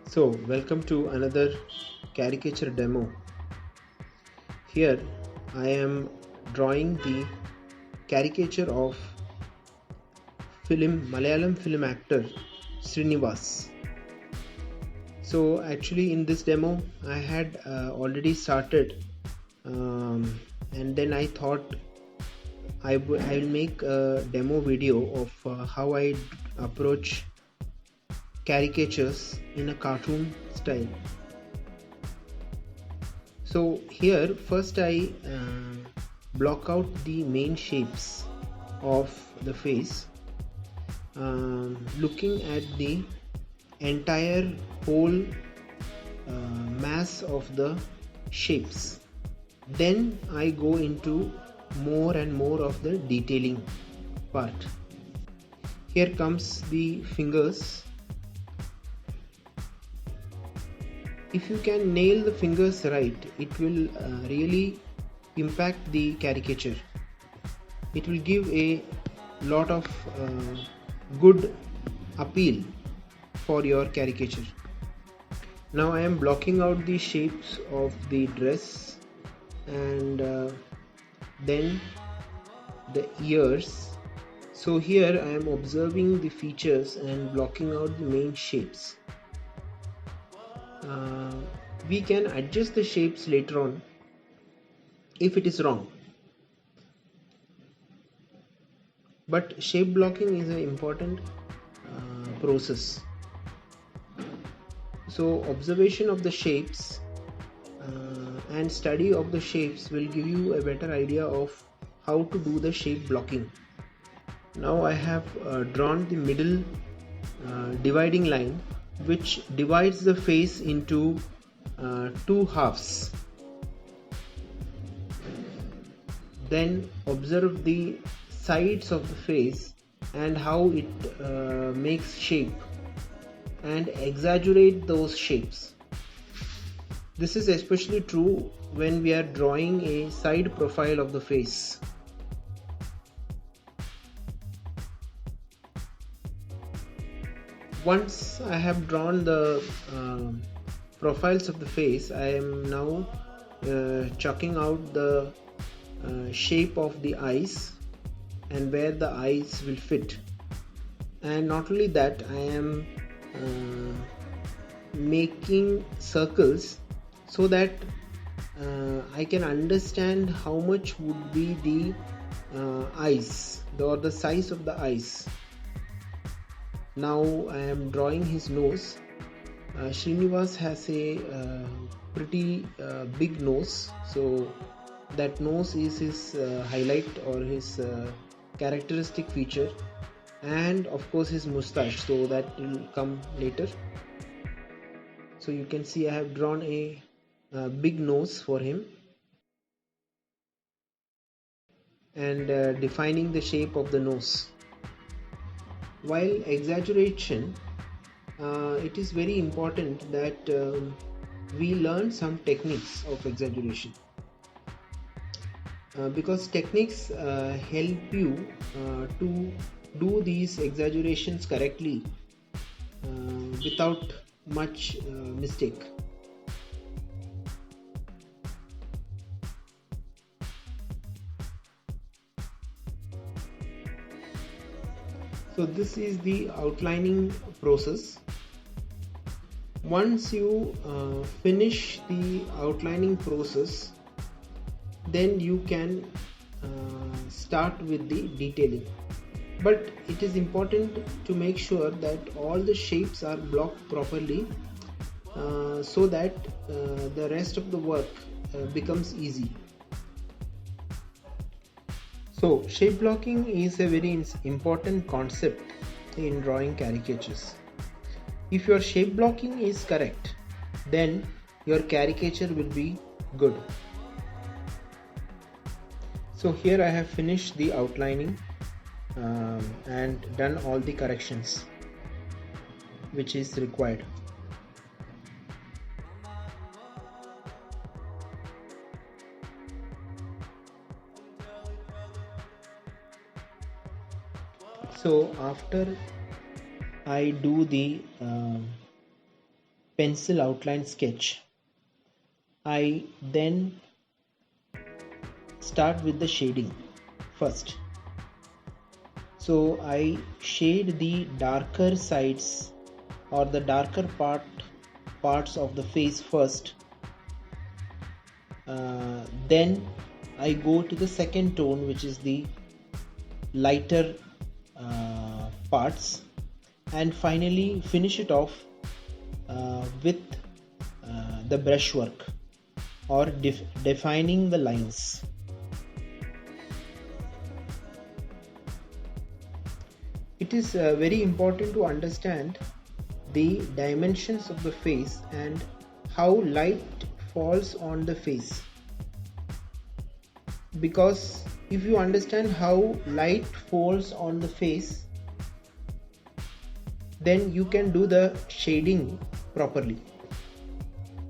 So, welcome to another caricature demo. Here I am drawing the caricature of Malayalam film actor Srinivas. So, actually, in this demo, I had already started, and then I thought I will make a demo video of how I approach caricatures in a cartoon style. So here first I block out the main shapes of the face, looking at the entire whole mass of the shapes. Then I go into more and more of the detailing part. Here comes the fingers. If you can nail the fingers right, it will really impact the caricature. It will give a lot of good appeal for your caricature. Now I am blocking out the shapes of the dress and then the ears. So here I am observing the features and blocking out the main shapes. We can adjust the shapes later on if it is wrong, but shape blocking is an important process. So observation of the shapes and study of the shapes will give you a better idea of how to do the shape blocking. Now I have drawn the middle dividing line which divides the face into two halves. Then observe the sides of the face and how it makes shape and exaggerate those shapes. This is especially true when we are drawing a side profile of the face. Once I have drawn the profiles of the face, I am now chalking out the shape of the eyes and where the eyes will fit. And not only that, I am making circles so that I can understand how much would be the eyes or the size of the eyes. Now I am drawing his nose. Srinivas has a pretty big nose, so that nose is his highlight or his characteristic feature, and of course his mustache, so that will come later. So you can see I have drawn a big nose for him and defining the shape of the nose. While exaggeration, it is very important that we learn some techniques of exaggeration, because techniques help you to do these exaggerations correctly without much mistake. So this is the outlining process. Once you finish the outlining process, then you can start with the detailing. But it is important to make sure that all the shapes are blocked properly so that the rest of the work becomes easy. So shape blocking is a very important concept in drawing caricatures. If your shape blocking is correct, then your caricature will be good. So here I have finished the outlining and done all the corrections which is required. So after I do the pencil outline sketch. I then start with the shading first. So I shade the darker sides or the darker parts of the face first. Then I go to the second tone, which is the lighter parts, and finally finish it off with the brushwork or defining the lines. It is very important to understand the dimensions of the face and how light falls on the face, because if you understand how light falls on the face, then you can do the shading properly.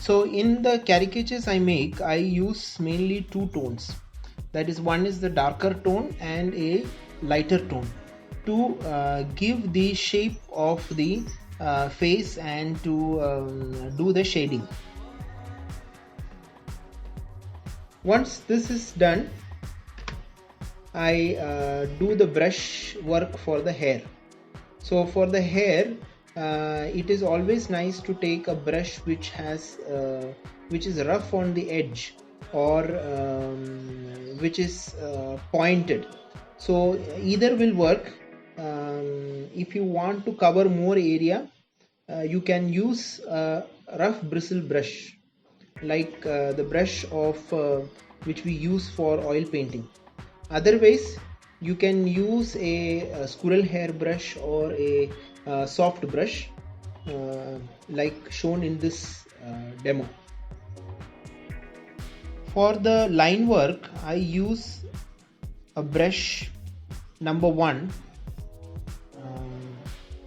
So in the caricatures I make, I use mainly two tones. That is, one is the darker tone and a lighter tone to give the shape of the face and to do the shading. Once this is done, I do the brush work for the hair. So for the hair, it is always nice to take a brush which is rough on the edge or which is pointed. So either will work. If you want to cover more area, you can use a rough bristle brush, like the brush of which we use for oil painting. Otherwise, you can use a squirrel hair brush or a soft brush like shown in this demo. For the line work, I use a brush number 1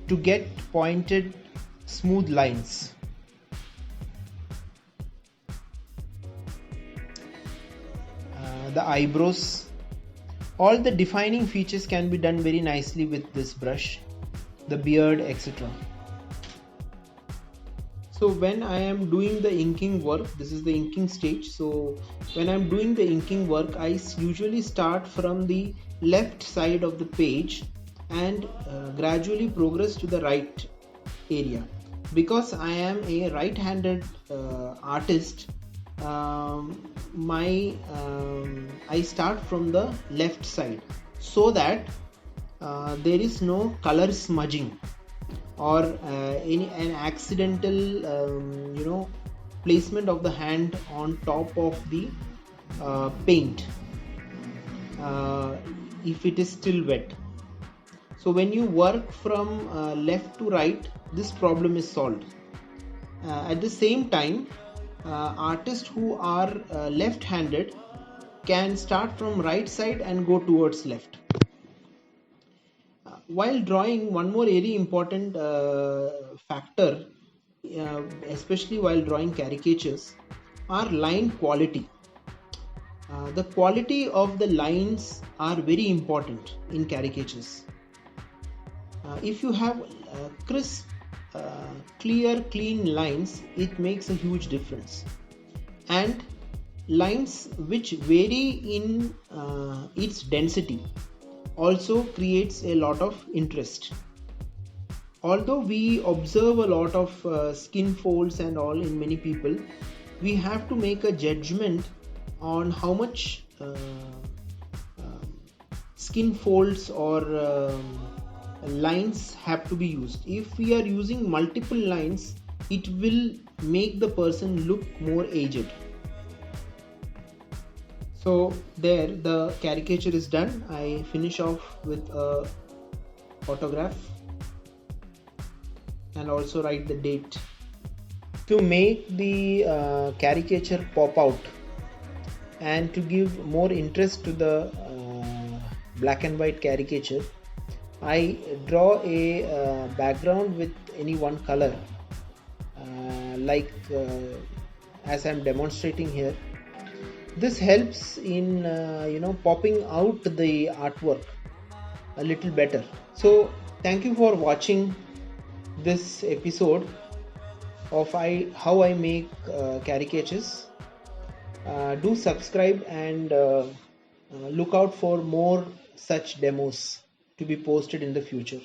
to get pointed smooth lines. The eyebrows, all the defining features can be done very nicely with this brush, the beard, etc. So when I am doing the inking work, this is the inking stage. So when I am doing the inking work, I usually start from the left side of the page and gradually progress to the right area. Because I am a right-handed artist, I start from the left side so that there is no color smudging or an accidental placement of the hand on top of the paint if it is still wet. So when you work from left to right, this problem is solved. At the same time, artists who are left-handed can start from right side and go towards left. While drawing, one more very important factor, especially while drawing caricatures, are line quality. The quality of the lines are very important in caricatures. If you have crisp, clear, clean lines, it makes a huge difference. And lines which vary in its density also creates a lot of interest. Although we observe a lot of skin folds and all in many people, we have to make a judgment on how much skin folds or lines have to be used. If we are using multiple lines, it will make the person look more aged. So there, the caricature is done. I finish off with a photograph and also write the date. To make the caricature pop out and to give more interest to the black and white caricature, I draw a background with any one color, like as I am demonstrating here. This helps in popping out the artwork a little better. So thank you for watching this episode. of how I make caricatures. Do subscribe and look out for more such demos to be posted in the future.